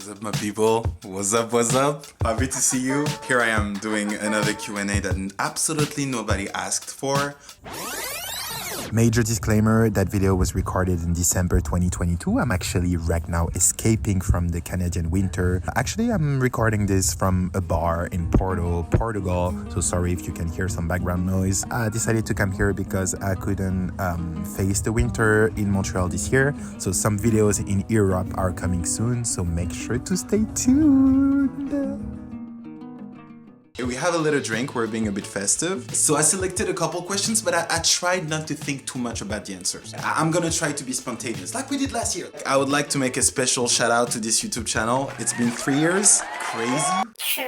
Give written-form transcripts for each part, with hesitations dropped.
What's up, my people? What's up, what's up? Happy to see you. Here I am doing another Q&A that absolutely nobody asked for. Major disclaimer, that video was recorded in December 2022. I'm actually right now escaping from the Canadian winter. Actually, I'm recording this from a bar in Porto, Portugal. So sorry if you can hear some background noise. I decided to come here because I couldn't face the winter in Montreal this year. So some videos in Europe are coming soon. So make sure to stay tuned. We have a little drink, we're being a bit festive. So I selected a couple questions, but I tried not to think too much about the answers. I'm gonna try to be spontaneous, like we did last year. I would like to make a special shout out to this YouTube channel. It's been 3 years. Crazy.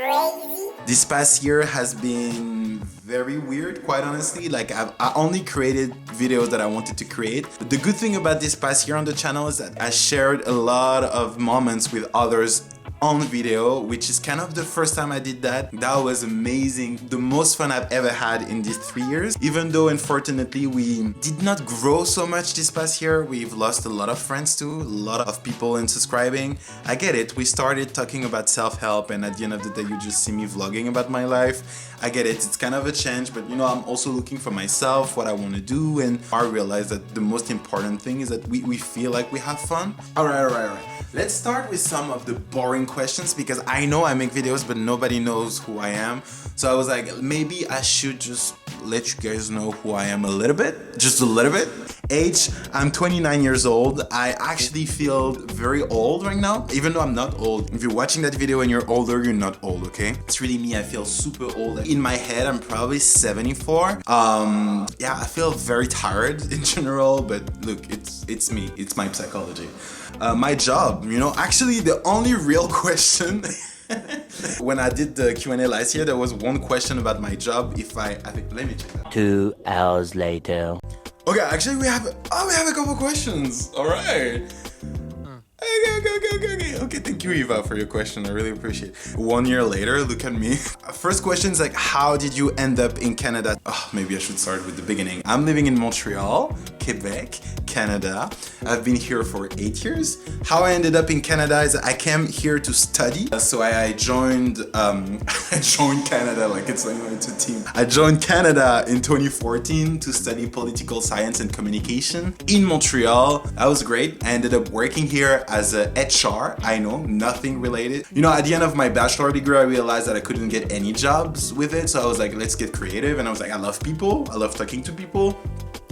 This past year has been very weird, quite honestly. Like I only created videos that I wanted to create. But the good thing about this past year on the channel is that I shared a lot of moments with others on video, which is kind of the first time I did that. That was amazing. The most fun I've ever had in these 3 years. Even though unfortunately we did not grow so much this past year, we've lost a lot of friends too, a lot of people unsubscribing. I get it, we started talking about self-help and at the end of the day you just see me vlogging about my life. I get it, it's kind of a change, but you know, I'm also looking for myself, what I want to do, and I realize that the most important thing is that we feel like we have fun. Alright. Let's start with some of the boring questions because I know I make videos but nobody knows who I am. So I was like, maybe I should just let you guys know who I am a little bit, just a little bit. Age, I'm 29 years old. I actually feel very old right now, even though I'm not old. If you're watching that video and you're older, you're not old, okay? It's really me, I feel super old. In my head, I'm probably 74. Yeah, I feel very tired in general, but look, it's me, it's my psychology. My job, you know, actually the only real question when I did the Q&A last year, there was one question about my job. I think, let me check that. 2 hours later. Okay, actually we have a couple questions. All right. Okay, thank you, Eva, for your question. I really appreciate it. 1 year later, look at me. First question is like, how did you end up in Canada? Oh, maybe I should start with the beginning. I'm living in Montreal, Quebec, Canada. I've been here for 8 years. How I ended up in Canada is I came here to study. So I joined, I joined Canada like it's a team. I joined Canada in 2014 to study political science and communication in Montreal. That was great. I ended up working here as a HR. I know, nothing related. You know, at the end of my bachelor degree, I realized that I couldn't get any jobs with it. So I was like, let's get creative. And I was like, I love people. I love talking to people.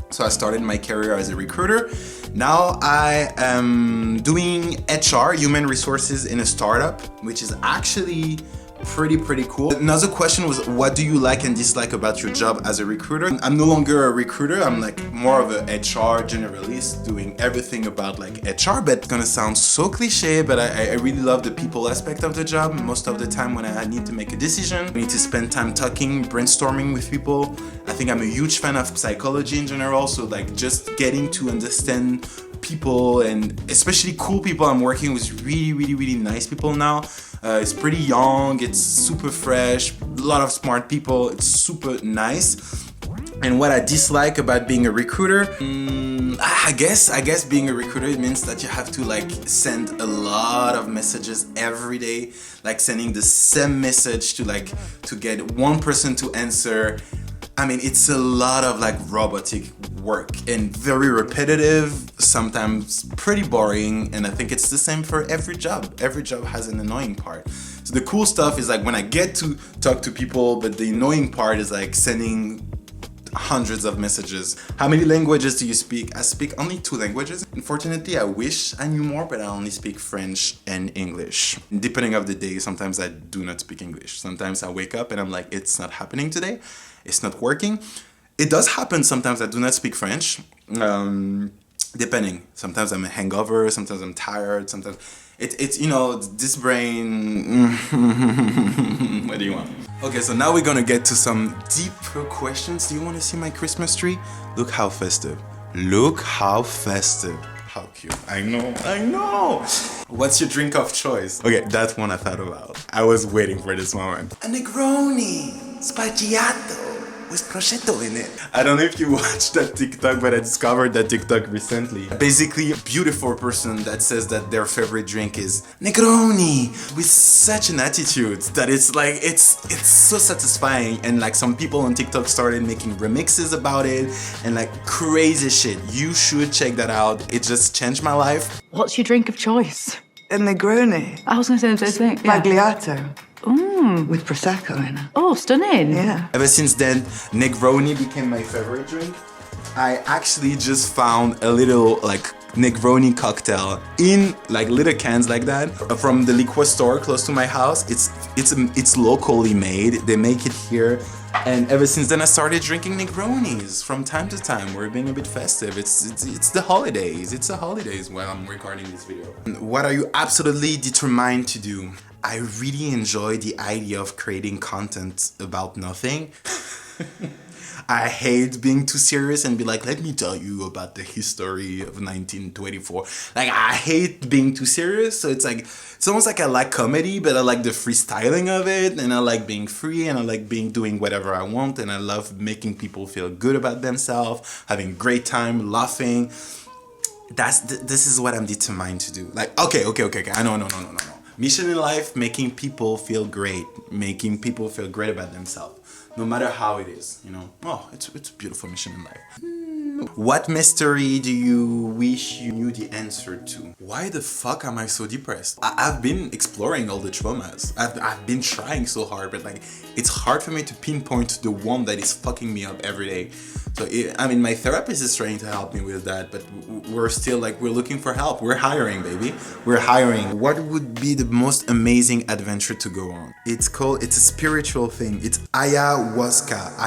So I started my career as a recruiter. Now I am doing HR, human resources in a startup, which is actually pretty cool. Another question was, what do you like and dislike about your job as a recruiter? I'm no longer a recruiter, I'm like more of a HR generalist doing everything about like HR, but it's gonna sound so cliche, but I really love the people aspect of the job. Most of the time when I need to make a decision, I need to spend time talking, brainstorming with people. I think I'm a huge fan of psychology in general, so like just getting to understand people and especially cool people. I'm working with really nice people now. It's pretty young, it's super fresh, a lot of smart people, it's super nice. And what I dislike about being a recruiter, I guess being a recruiter, it means that you have to like send a lot of messages every day, like sending the same message to get one person to answer. I mean, it's a lot of like robotic work and very repetitive, sometimes pretty boring, and I think it's the same for every job. Every job has an annoying part. So the cool stuff is like when I get to talk to people, but the annoying part is like sending hundreds of messages. How many languages do you speak? I speak only 2 languages. Unfortunately, I wish I knew more, but I only speak French and English. Depending on the day, sometimes I do not speak English. Sometimes I wake up and I'm like, it's not happening today. It's not working. It does happen sometimes I do not speak French. Depending. Sometimes I'm a hangover, sometimes I'm tired, sometimes it's you know, this brain. What do you want? Okay, so now we're gonna get to some deeper questions. Do you want to see my Christmas tree? Look how festive. Look how festive. How cute. I know. What's your drink of choice? Okay, that's one I thought about. I was waiting for this moment. A Negroni, Spaggiato, with prosciutto in it. I don't know if you watched that TikTok, but I discovered that TikTok recently. Basically, a beautiful person that says that their favorite drink is Negroni with such an attitude that it's like, it's so satisfying. And like some people on TikTok started making remixes about it and like crazy shit. You should check that out. It just changed my life. What's your drink of choice? A Negroni. I was going to say the same thing. Yeah. Magliato. With Prosecco in it. Oh, stunning. Yeah. Ever since then, Negroni became my favorite drink. I actually just found a little like Negroni cocktail in like little cans like that from the liquor store close to my house. It's locally made. They make it here. And ever since then, I started drinking Negronis from time to time. We're being a bit festive. It's the holidays. It's the holidays while I'm recording this video. What are you absolutely determined to do? I really enjoy the idea of creating content about nothing. I hate being too serious and be like, let me tell you about the history of 1924. Like, I hate being too serious. So it's like, it's almost like I like comedy, but I like the freestyling of it. And I like being free and I like doing whatever I want. And I love making people feel good about themselves, having a great time, laughing. This is what I'm determined to do. Like, okay. I know. Mission in life, making people feel great. Making people feel great about themselves. No matter how it is, you know. Oh, it's a beautiful mission in life. What mystery do you wish you knew the answer to? Why the fuck am I so depressed? I've been exploring all the traumas. I've been trying so hard, but like, it's hard for me to pinpoint the one that is fucking me up every day. So, my therapist is trying to help me with that, but we're still like, we're looking for help. We're hiring, baby. We're hiring. What would be the most amazing adventure to go on? It's a spiritual thing. It's ayahuasca.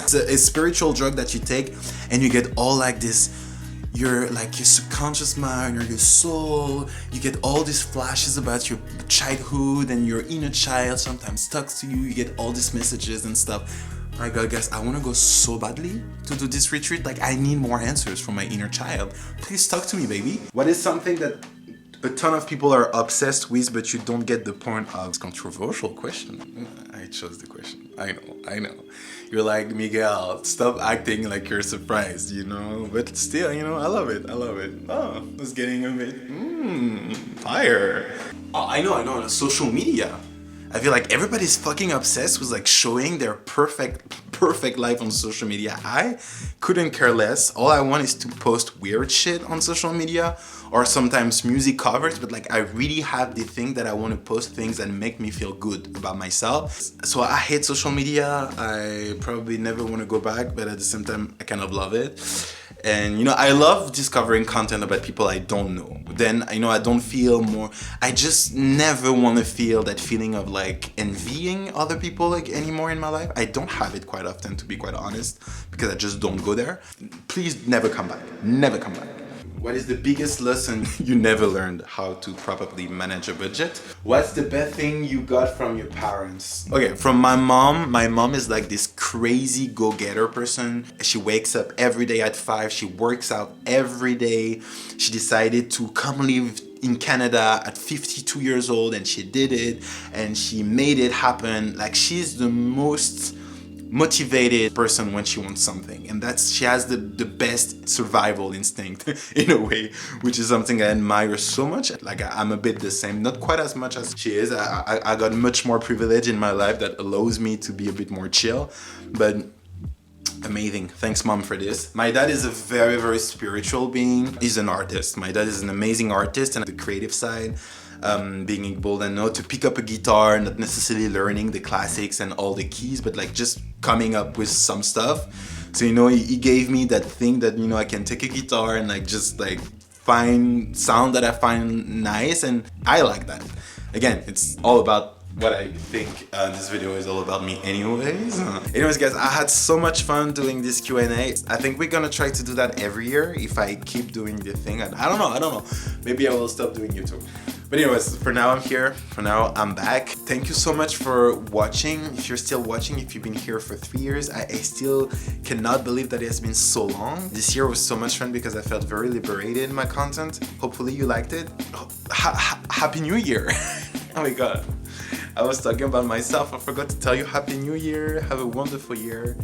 It's a spiritual drug that you take and you get all like this, your subconscious mind or your soul, you get all these flashes about your childhood and your inner child sometimes talks to you, you get all these messages and stuff. My God, guys, I want to go so badly to do this retreat. Like, I need more answers from my inner child. Please talk to me, baby. What is something that a ton of people are obsessed with, but you don't get the point of? It's a controversial question. I chose the question. I know. You're like, Miguel, stop acting like you're surprised, you know? But still, you know, I love it. Oh, it's getting a bit, fire. Oh, I know, social media. I feel like everybody's fucking obsessed with like showing their perfect life on social media. I couldn't care less. All I want is to post weird shit on social media or sometimes music covers, but like I really have the thing that I want to post things that make me feel good about myself. So I hate social media. I probably never want to go back, but at the same time, I kind of love it. And, you know, I love discovering content about people I don't know. Then, you know, I don't feel more... I just never want to feel that feeling of, like, envying other people, like, anymore in my life. I don't have it quite often, to be quite honest, because I just don't go there. Please never come back. Never come back. What is the biggest lesson you never learned? How to properly manage a budget? What's the best thing you got from your parents? Okay, from my mom. My mom is like this crazy go-getter person. She wakes up every day at 5. She works out every day. She decided to come live in Canada at 52 years old and she did it and she made it happen. Like, she's the most motivated person when she wants something, and she has the best survival instinct in a way, which is something I admire so much. Like, I'm a bit the same, not quite as much as she is. I got much more privilege in my life that allows me to be a bit more chill, but amazing. Thanks, Mom, for this. My dad is a very, very spiritual being. He's an artist. My dad is an amazing artist, and the creative side, being able to pick up a guitar, not necessarily learning the classics and all the keys, but like just coming up with some stuff. So, you know, he gave me that thing that, you know, I can take a guitar and like just like find sound that I find nice, and I like that. Again, it's all about what I think this video is all about me anyways. Anyways, guys, I had so much fun doing this Q&A. I think we're gonna try to do that every year if I keep doing the thing. I don't know. Maybe I will stop doing YouTube. But anyways, for now I'm here. For now I'm back. Thank you so much for watching. If you're still watching, if you've been here for 3 years, I still cannot believe that it has been so long. This year was so much fun because I felt very liberated in my content. Hopefully you liked it. Happy New Year. Oh my God. I was talking about myself. I forgot to tell you Happy New Year. Have a wonderful year.